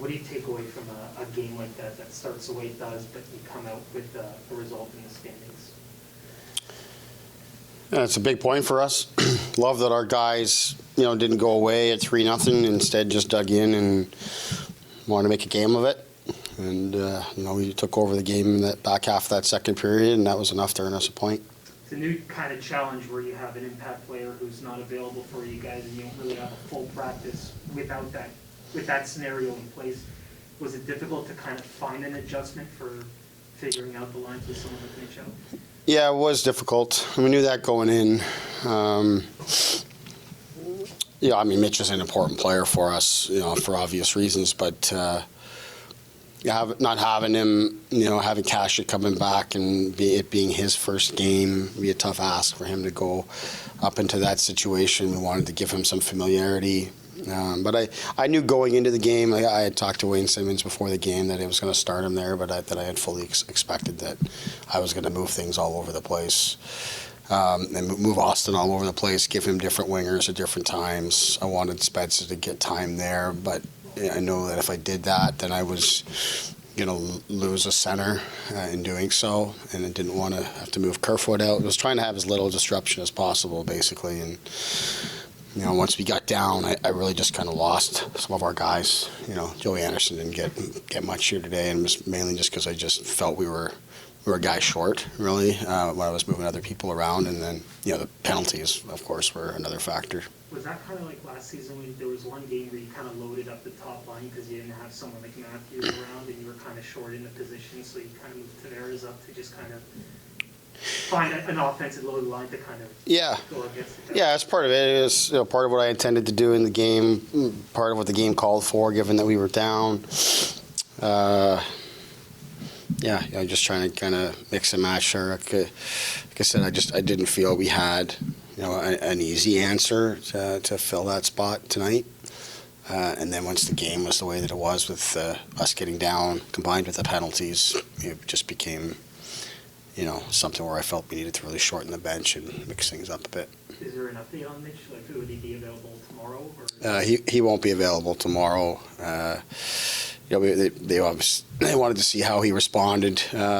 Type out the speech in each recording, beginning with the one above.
What do you take away from a game like that starts the way it does, but you come out with a result in the standings? Yeah, it's a big point for us. Love that our guys, didn't go away at 3-0. Instead, just dug in and wanted to make a game of it. And we took over the game in that back half of that second period, and that was enough to earn us a point. It's a new kind of challenge where you have an impact player who's not available for you guys, and you don't really have a full practice without that, with that scenario in place. Was it difficult to kind of find an adjustment for figuring out the lines with someone like Mitch out? Yeah, it was difficult. We knew that going in. Mitch is an important player for us, for obvious reasons, but not having him, having Kasha coming back and it being his first game, be a tough ask for him to go up into that situation. We wanted to give him some familiarity. But I knew going into the game, I had talked to Wayne Simmons before the game that I was going to start him there, but that I had fully expected that I was going to move things all over the place. And move Austin all over the place, give him different wingers at different times. I wanted Spencer to get time there, but I know that if I did that, then I was going to lose a center in doing so, and I didn't want to have to move Kerfoot out. I was trying to have as little disruption as possible, basically, and once we got down, I really just kind of lost some of our guys. Joey Anderson didn't get much here today, and it was mainly just because I just felt we were a guy short, really, when I was moving other people around. And then, the penalties, of course, were another factor. Was that kind of like last season when there was one game where you kind of loaded up the top line because you didn't have someone like Matthews around and you were kind of short in the position, so you kind of moved Tavares up to just kind of find an offensive loaded line to kind of go against the that's part of it. It was part of what I intended to do in the game, part of what the game called for, given that we were down. Just trying to kind of mix and match. Like I said, I didn't feel we had an easy answer to fill that spot tonight. And then once the game was the way that it was, with us getting down, combined with the penalties, it just became something where I felt we needed to really shorten the bench and mix things up a bit. Is there an update on Mitch? Like, would he be available tomorrow? Or? He won't be available tomorrow. They wanted to see how he responded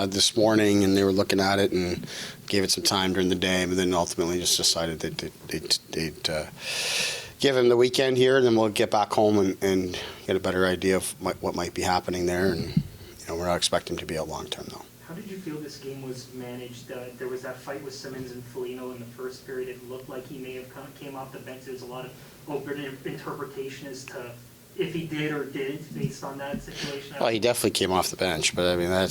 this morning, and they were looking at it and gave it some time during the day, but then ultimately just decided that they'd give him the weekend here, and then we'll get back home and get a better idea of what might be happening there. And we're not expecting him to be out long term, though. How did you feel this game was managed? There was that fight with Simmons and Foligno in the first period. It looked like he may have came off the bench. There was a lot of open interpretation as to if he did or didn't based on that situation. Well, he definitely came off the bench, but I mean that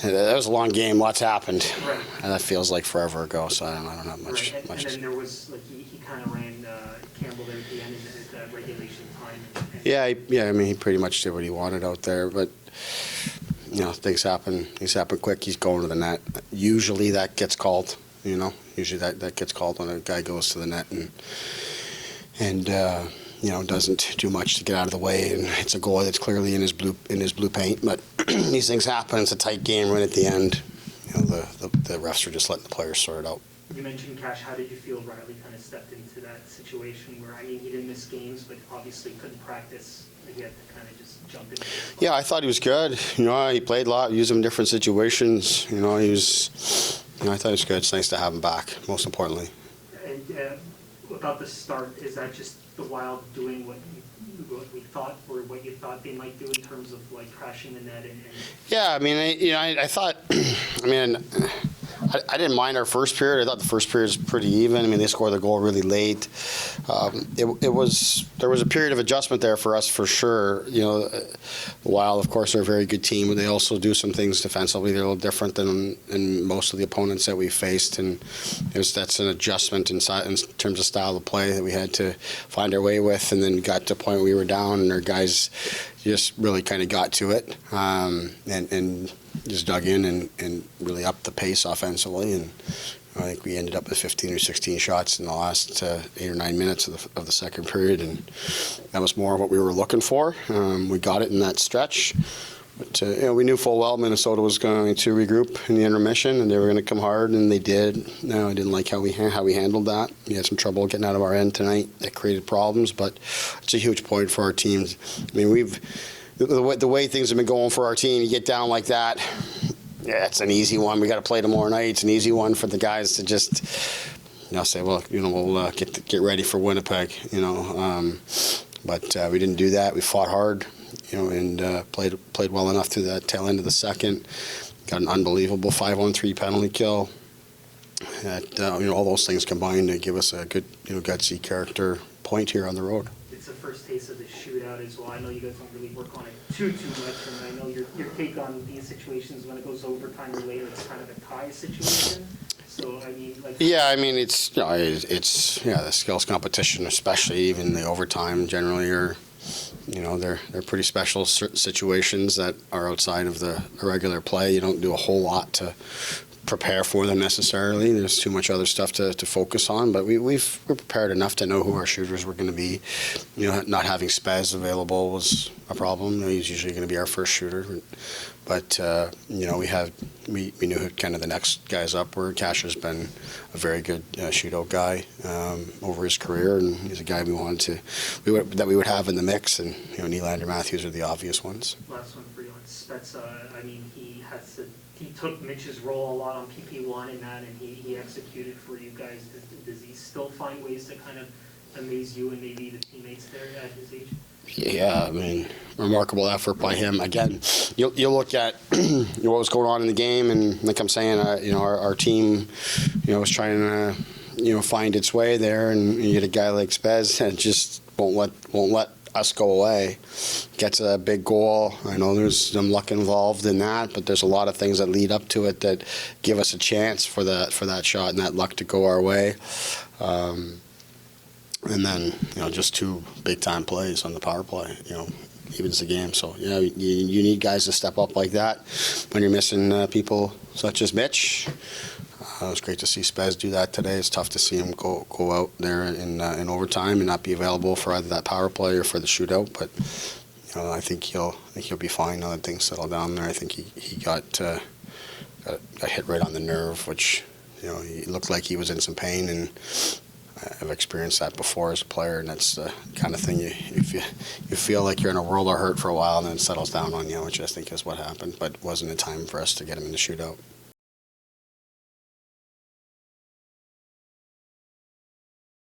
was a long game. Lots happened, right. And that feels like forever ago. So I don't have much. Right. And then there was he kind of ran Campbell there at the end of the regulation time. Yeah. I mean, he pretty much did what he wanted out there, but. Things happen. Things happen quick. He's going to the net. Usually that gets called. Usually that gets called when a guy goes to the net and doesn't do much to get out of the way, and it's a goal that's clearly in his blue paint. But these things happen. It's a tight game right at the end. The refs are just letting the players sort it out. You mentioned Cash. How did you feel Riley kind of stepped into that situation where, he didn't miss games, but obviously couldn't practice? He had to kind of just jump in. Yeah, I thought he was good. He played a lot, used him in different situations. I thought he was good. It's nice to have him back, most importantly. And about the start, is that just the Wild doing what we thought, or what you thought they might do in terms of like crashing the net? Yeah, I thought. I didn't mind our first period. I thought the first period was pretty even. They scored the goal really late. There was a period of adjustment there for us for sure. The Wild, of course, are a very good team, but they also do some things defensively. They're a little different than most of the opponents that we faced, and that's an adjustment in terms of style of play that we had to find our way with, and then got to a point where we were down, and our guys just really kind of got to it and just dug in and really upped the pace offensively. And I think we ended up with 15 or 16 shots in the last 8 or 9 minutes of the second period, and that was more of what we were looking for. We got it in that stretch. But we knew full well Minnesota was going to regroup in the intermission, and they were going to come hard, and they did. No, I didn't like how we handled that. We had some trouble getting out of our end tonight. That created problems, but it's a huge point for our teams. I mean, the way things have been going for our team, you get down like that. Yeah, it's an easy one. We got to play tomorrow night. It's an easy one for the guys to just, say, well, we'll get ready for Winnipeg. But we didn't do that. We fought hard. And played well enough through that tail end of the second. Got an unbelievable 5-on-3 penalty kill. That all those things combined to give us a good, gutsy character point here on the road. It's the first taste of the shootout as well. I know you guys don't really work on it too much, and I know your take on these situations when it goes overtime or later, it's kind of a tie situation. So I mean, it's the skills competition, especially even the overtime generally are. They're pretty special situations that are outside of the regular play. You don't do a whole lot to prepare for them necessarily. There's too much other stuff to focus on, but we're prepared enough to know who our shooters were going to be. Not having Spez available was a problem. He's usually going to be our first shooter, but we knew who kind of the next guys up were. Cash has been a very good shootout guy over his career, and he's a guy we would have in the mix. And Nylander, Matthews are the obvious ones. Last one for you on Spezza. He took Mitch's role a lot on PP1 and that, and he executed for you guys. Does he still find ways to kind of amaze you and maybe the teammates there at his age? Yeah, remarkable effort by him. Again, you look at what was going on in the game, and like I'm saying, our team, was trying to, find its way there, and you get a guy like Spez that just won't let us go away. Gets a big goal. I know there's some luck involved in that, but there's a lot of things that lead up to it that give us a chance for that shot and that luck to go our way. And then, just 2 big-time plays on the power play, evens the game. So, you need guys to step up like that when you're missing people such as Mitch. It was great to see Spez do that today. It's tough to see him go out there in overtime and not be available for either that power play or for the shootout. But, I think he'll be fine now that things settle down there. I think he got hit right on the nerve, which, he looked like he was in some pain, and I've experienced that before as a player, and that's the kind of thing you feel like you're in a world of hurt for a while, and then it settles down on you, which I think is what happened. But it wasn't a time for us to get him in the shootout.